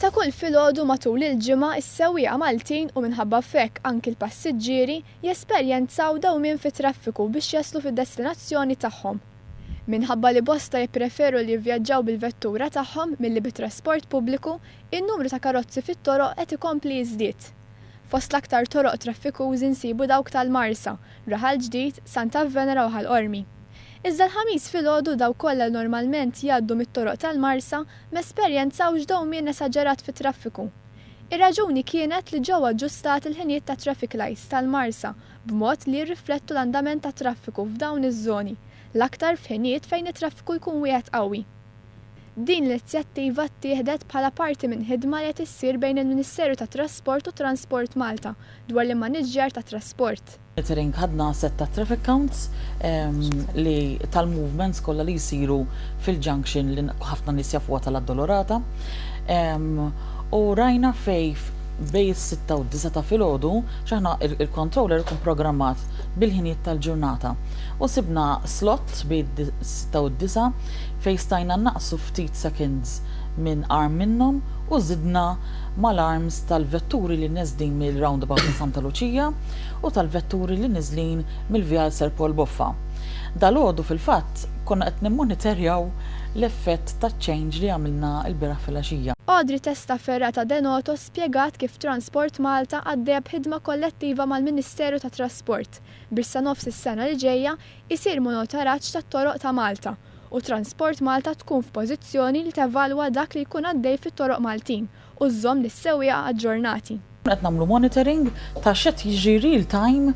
Ta' kull filgħodu matul il-ġimgħa is-sewwieqa Maltin u minħabba f'hekk anki l-passiġġieri jesperjenzaw dewmien fit-traffiku biex jaslu fid-destinazzjoni tagħhom. Minħabba li bosta jippreferu li jivvjaġġaw bil-vettura tagħhom milli bit-trasport pubbliku, in-numru ta' karozzi fit-toroq qed ikompli jiżdied. Fost l-aktar toroq traffikużi nsibu dawk tal-Marsa, Raħal Ġdid, Santa Venera u Ħall-Qormi. Iżda l-ħamis filgħodu daw kollha normalment jgħaddu mit-toroq tal-Marsa mesperjenzawx dewmien esaġerat fit-traffiku. Ir-raġuni kienet li ġew aġġustat il-ħinijiet ta' traffic lights tal-Marsa b'mod li jirriflettu l-andament ta' traffiku f'dawn iż-żoni, l-aktar f'ħinijiet fejn it-traffiku jkun wieħed qawwi. Din l-inizjattiva ttieħdet bħala parti minn ħidma li qed issir bejn il-Ministeru tat Trasport u Transport Malta dwar l-immaniġġjar tat trasport. Monitoring ħadna set ta' traffic counts li tal-movements kollha li jsiru fil-junction li ħafna nies jafuha tal-Addolorata. U rajna bej is-6 u 9 ta' filgħodu x'aħna il-controller ikun programmat bil-ħinijiet tal-ġurnata. U sibna slot bejn 6 u 9 fejn stajna naqsu ftit seconds minn arm minnhom u żidna mal-arms tal-vetturi li neżlin mill-roundabout ta' Santa Lucia u tal-vetturi li niżlin mill-vjal Serpol Boffa. Dalgħodu fil-fatt konna qed nimmonitorjaw l-effett taċ-change li għamilna l-bieraħ filgħaxija. Audrey Testaferrata Denoto spjegat kif Transport Malta għaddejja b'ħidma kollettiva mal-Ministeru tat Trasport biex sa nofs is-sena li ġejja isir monitoraġġ tat-toroq ta' Malta u Transport Malta tkun f'pożizzjoni li tevalwa dak li jkun għaddej fit-toroq Maltin u żżomm lis-sewwieqa aġġornati. Qed nagħmlu monitoring ta' x'qed jiġri real time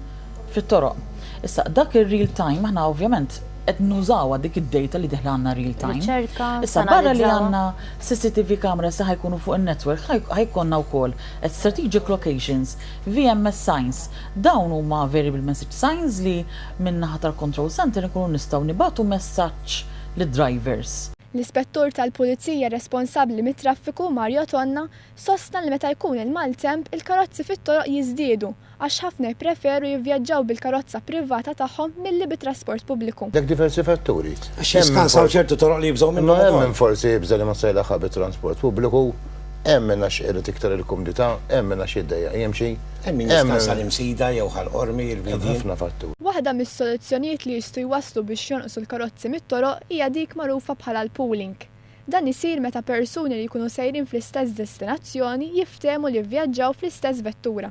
fit-toroq. Issa dak ir-real time aħna ovvjament qed nużawha dik id-data li diħla għandna real time. Issa barra li għandna CCTV cameras se ħajkunu fuq in-network ħajkonna wkoll at strategic locations, VMS signs. Dawn huma variable message signs li min-naħa tal-control center ikunu nistgħu nibagħtu messaġġ lid-drivers. L-ispettur tal-Pulizija responsabbli mit-traffiku Mario Tonna sostna li meta jkun il-maltemp il-karozzi fit-toroq jiżdiedu għax ħafna jippreferu jivvjaġġaw bil-karozza privata tagħhom milli bit-trasport pubbliku. Dak diversi fatturi. Għax jiskansaw ċertu toroq li jibżgħu minn hemm forsi jibża li ma sejlaħa bit-transport pubbliku, hemm minn għax irid iktar il-kumdità, hemm minn għax jiddejjaq jimxi. Hemm min jiskansa l-imsida jew Ħall-Qormi il-bidien. Ħafna fatturi. Waħda mis-soluzzjonijiet li jistgħu jwasslu biex jonqsu l-karozzi mit-toroq hija dik magħrufa bħala l-pooling. Dan isir meta persuni li jkunu sejrin fl-istess destinazzjoni jiftehmu li jivvjaġġaw fl-istess vettura.